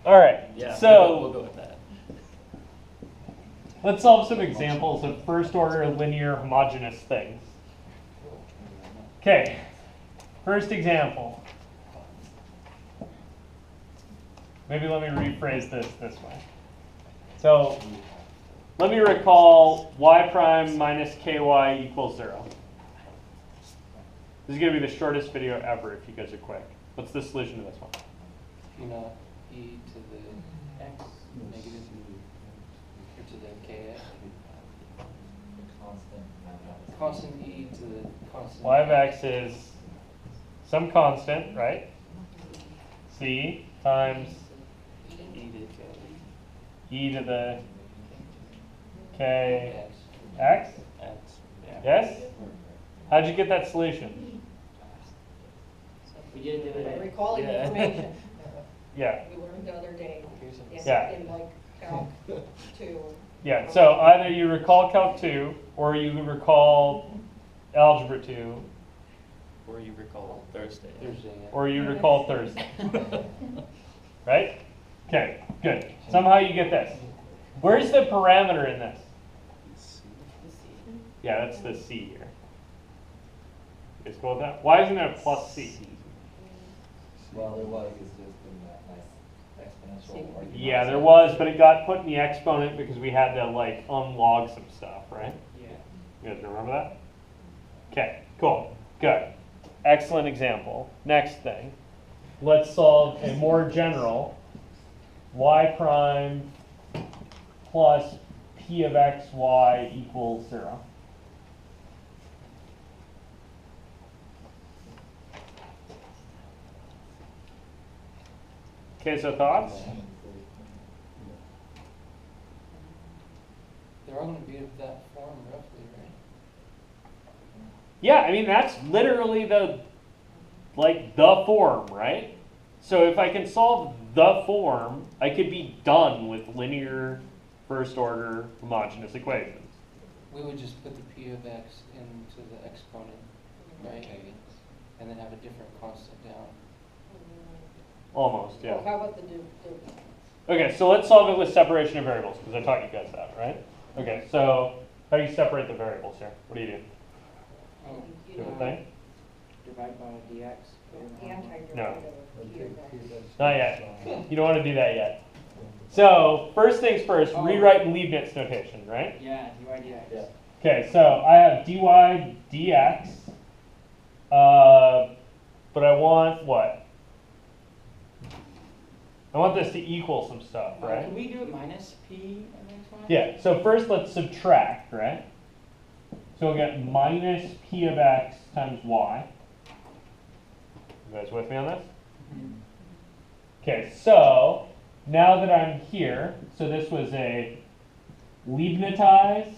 All right, Yeah, so we'll go with that. let's solve some examples of first order linear homogeneous things. Okay, first example. Maybe let me rephrase this way. So let me recall y prime minus ky equals 0. This is going to be the shortest video ever if you guys are quick. What's the solution to this one? You know, e to the x negative or to the kx. Constant e to the constant. Y of x is some constant, right? C times e to the k x. Yes? How'd you get that solution? We did it the other day. Recalling information Yeah. we learned the other day. Yeah. In like Calc 2. Yeah, so either you recall Calc 2 or you recall Algebra 2 Or you recall Thursday. or you recall Thursday. Right? Okay, good. Somehow you get this. Where's the parameter in this? Yeah, that's the C here. You guys cool with that? Why isn't it a plus C? Well, there was, it's just in that nice exponential argument. Yeah, there was, but it got put in the exponent because we had to like unlog some stuff, right? Yeah. You guys remember that? Okay, cool, good. Excellent example. Next thing, let's solve a more general y prime plus p of x y equals 0. Okay, so thoughts? They're all going to be of that form roughly, right? Yeah, I mean, that's literally the form, right? So if I can solve the form, I could be done with linear first order homogeneous equations. We would just put the p of x into the exponent, right? And then have a different constant down. Almost, yeah. Well, how about the do? Okay, so let's solve it with separation of variables, because I taught you guys that, right? Okay, so how do you separate the variables here? What do you do? Do a thing? Divide by dx. No. Not yet. You don't want to do that yet. So first things first, rewrite Leibniz notation, right? Yeah, dy dx. Yeah. Okay, so I have dy dx, but I want what? I want this to equal some stuff, right? Can we do it minus p of x, y? Yeah, so first let's subtract, right? So we'll get minus p of x times y. You guys with me on this? Okay, so now that I'm here, so this was a Leibnizize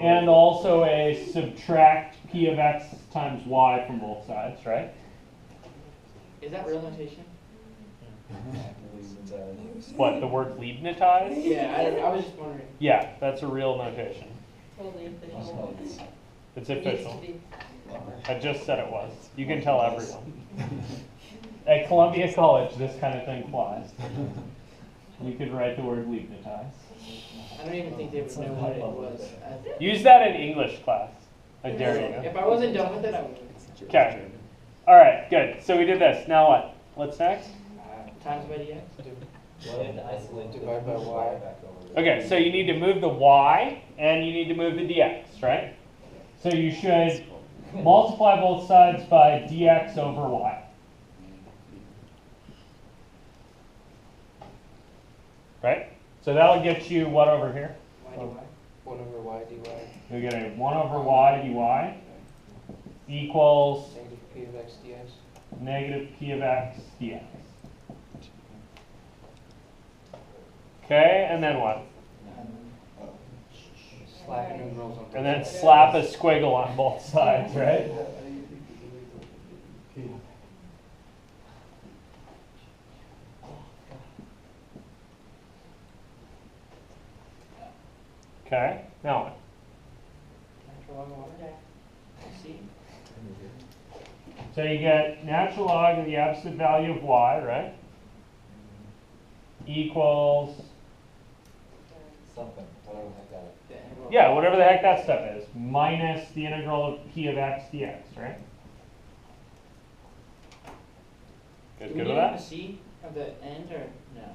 and also a subtract p of x times y from both sides, right? Is that real notation? What, the word Leibnizize? Yeah, I was just wondering. Yeah, that's a real notation. Totally official. It's Needs official. to be. I just said it was. You can tell everyone. At Columbia College, this kind of thing flies. You could write the word Leibnizize. I don't even think they would know what it was. Use that in English class. I dare you. If I wasn't done with it, I would. Okay. All right, good. So we did this. Now what? What's next? Times by dx. Divide by y. Okay, so you need to move the y and you need to move the dx, right? So you should multiply both sides by dx over y. Right? So that'll get you what over here? Y dy. 1 over y dy. You'll get a 1 over y dy equals Negative p of x dx. negative p of x dx. Okay, and then what? Slap and new rolls on both And then sides. slap a squiggle on both sides, right? Okay, now what? Natural log of y. See? So you get natural log of the absolute value of y, right? Equals, Something, whatever the heck that is. The integral. yeah, whatever the heck that stuff is, minus the integral of p of x dx, right? Do Guys we good need with a that? C of the end or no?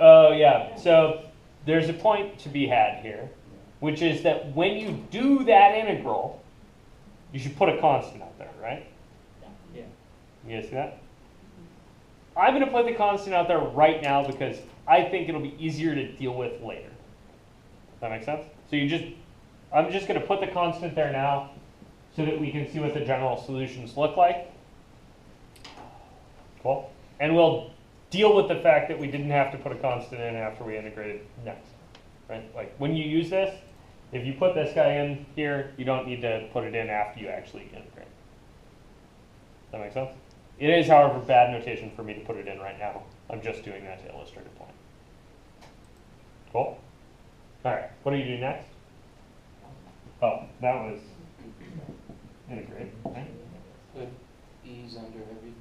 Oh, yeah. So there's a point to be had here, which is that when you do that integral, you should put a constant out there, right? Yeah. You guys see that? I'm going to put the constant out there right now because I think it'll be easier to deal with later. Does that make sense? So I'm just going to put the constant there now so that we can see what the general solutions look like. Cool. And we'll deal with the fact that we didn't have to put a constant in after we integrated next. Right? Like when you use this, if you put this guy in here, you don't need to put it in after you actually integrate. Does that make sense? It is, however, bad notation for me to put it in right now. I'm just doing that to illustrate a point. Cool? All right, what do you do next? Oh, that was integrate, right? Put e's under everything.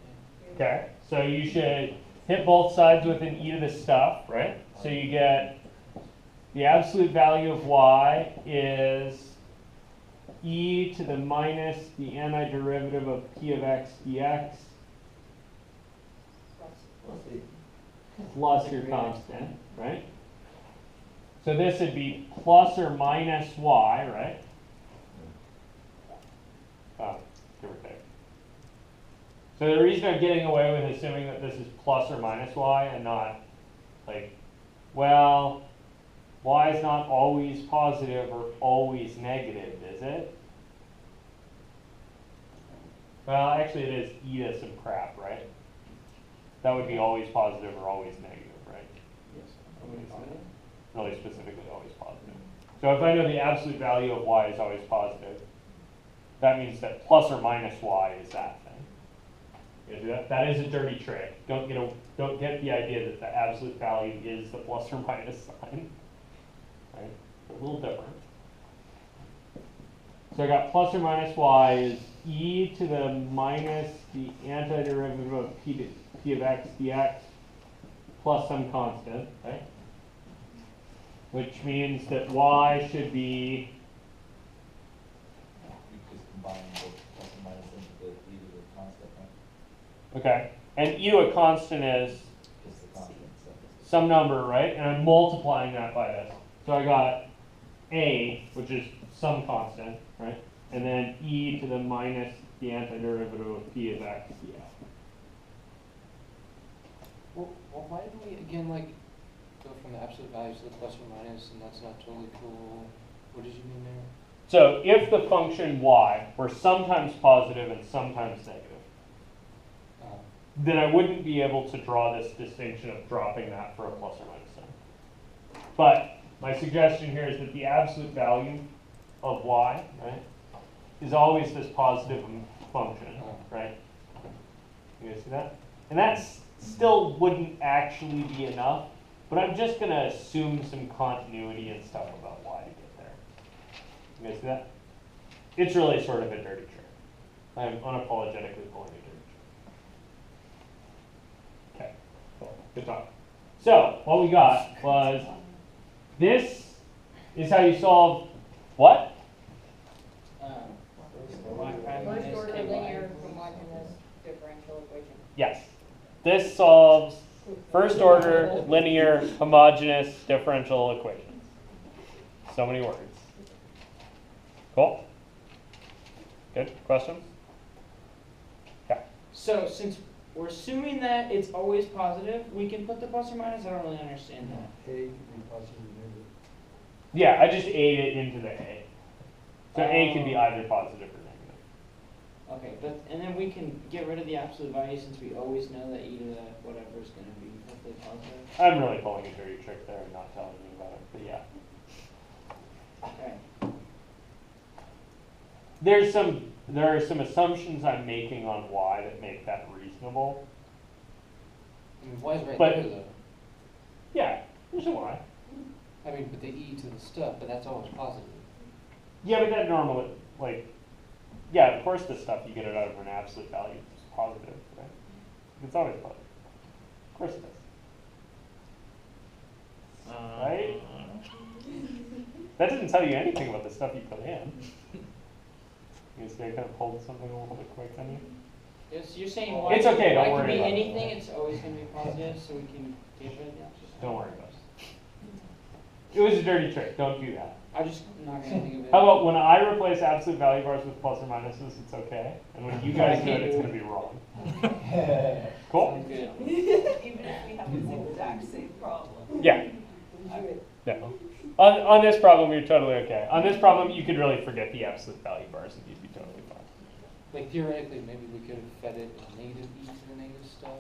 Okay, so you should hit both sides with an e to the stuff, right? So you get the absolute value of y is e to the minus the antiderivative of p of x dx plus your constant, right? So this would be plus or minus y, right? Give or take. So the reason I'm getting away with assuming that this is plus or minus y and not like, well, y is not always positive or always negative, is it? Well, actually it is e to some crap, right? That would be always positive or always negative, right? Yes. Really specifically always positive. So if I know the absolute value of y is always positive, that means that plus or minus y is that thing. You do that? That is a dirty trick. Don't get the idea that the absolute value is the plus or minus sign. Right? They're a little different. So I got plus or minus y is e to the minus the antiderivative of p of x dx plus some constant, right? Which means that y should be, We just combine both plus and minus into the e to the constant, right? okay, and e to a constant is Just the constant, so. some number, right? And I'm multiplying that by this. So I got a, which is some constant, right? And then e to the minus the antiderivative of p of x dx. Well, why didn't we, again, like, go from the absolute values to the plus or minus, and that's not totally cool? What did you mean there? So if the function y were sometimes positive and sometimes negative, then I wouldn't be able to draw this distinction of dropping that for a plus or minus sign. But my suggestion here is that the absolute value of y, right, is always this positive function, right? You guys see that? And that still wouldn't actually be enough, but I'm just going to assume some continuity and stuff about y to get there. You guys see that? It's really sort of a dirty trick. I'm unapologetically pulling a dirty trick. Okay, cool. Good talk. So, what we got was, this is how you solve what? Y prime First minus order ky. linear homogeneous differential equation. Yes. This solves first order linear homogeneous differential equations. So many words. Cool? Good? Questions? Yeah. So since we're assuming that it's always positive, we can put the plus or minus. I don't really understand that. A could be positive or negative. Yeah, I just ate it into the A. So A can be either positive or negative. Okay, but and then we can get rid of the absolute value since we always know that e to the whatever is going to be hopefully positive. I'm really pulling a dirty trick there and not telling you about it, but yeah. Okay. There are some assumptions I'm making on y that make that reasonable. I mean, y is right But- there, though. Yeah, there's a y. I mean, but the e to the stuff, but that's always positive. Yeah, but that normally, like, yeah, of course the stuff you get it out of an absolute value positive, right? It's always positive. Of course it is. Right? That doesn't tell you anything about the stuff you put in. You see, I kind of pulled something a little bit quick on you. Yes, you're saying y, It's okay, don't y worry can be about it. anything, it's always going to be positive, so we can get rid of the absolute Don't worry value. about it. It was a dirty trick. Don't do that. I'm just not going to think of it. How about when I replace absolute value bars with plus or minuses, it's okay, and when you guys do it, it's going to be wrong. Cool? Sounds good. Even if we have the exact same problem. Yeah. No. On this problem, you're totally okay. On this problem, you could really forget the absolute value bars, and you'd be totally fine. Like theoretically, maybe we could have fed it a negative e to the negative stuff.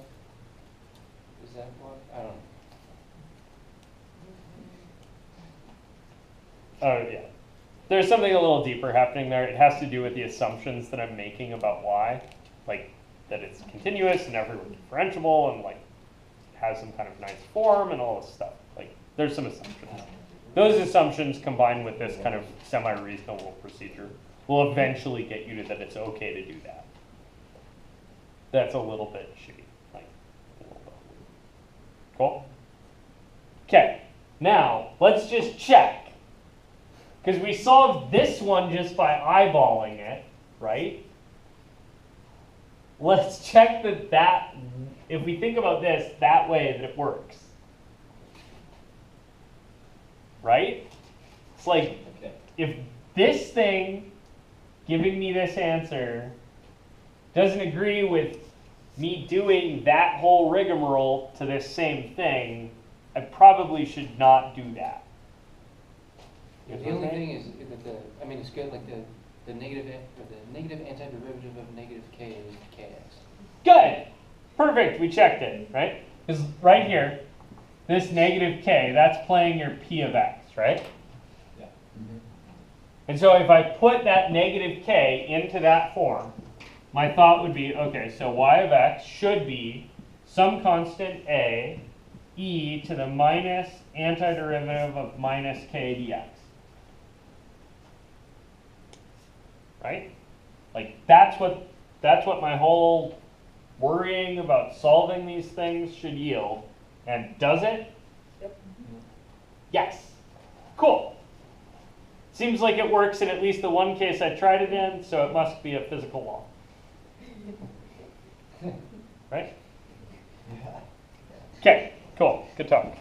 Is that what? I don't know. Oh, yeah. There's something a little deeper happening there. It has to do with the assumptions that I'm making about y. Like, that it's continuous and everywhere differentiable and, like, has some kind of nice form and all this stuff. Like, there's some assumptions. Those assumptions combined with this kind of semi-reasonable procedure will eventually get you to that it's okay to do that. That's a little bit shitty. Like, a little bit weird. Cool? Okay. Now, let's just check. Because we solved this one just by eyeballing it, right? Let's check that if we think about this that way, that it works. Right? It's like, Okay. if this thing giving me this answer doesn't agree with me doing that whole rigmarole to this same thing, I probably should not do that. Yeah, the only thing is that I mean, it's good. Like the negative antiderivative of negative k is kx. Good. Perfect. We checked it, right? Because right here, this negative k, that's playing your p of x, right? Yeah. And so if I put that negative k into that form, my thought would be, okay, so y of x should be some constant a e to the minus antiderivative of minus k dx. Right? Like that's what my whole worrying about solving these things should yield. And does it? Yep. Yes. Cool. Seems like it works in at least the one case I tried it in, so it must be a physical law. Right? Yeah. Okay, cool. Good talk.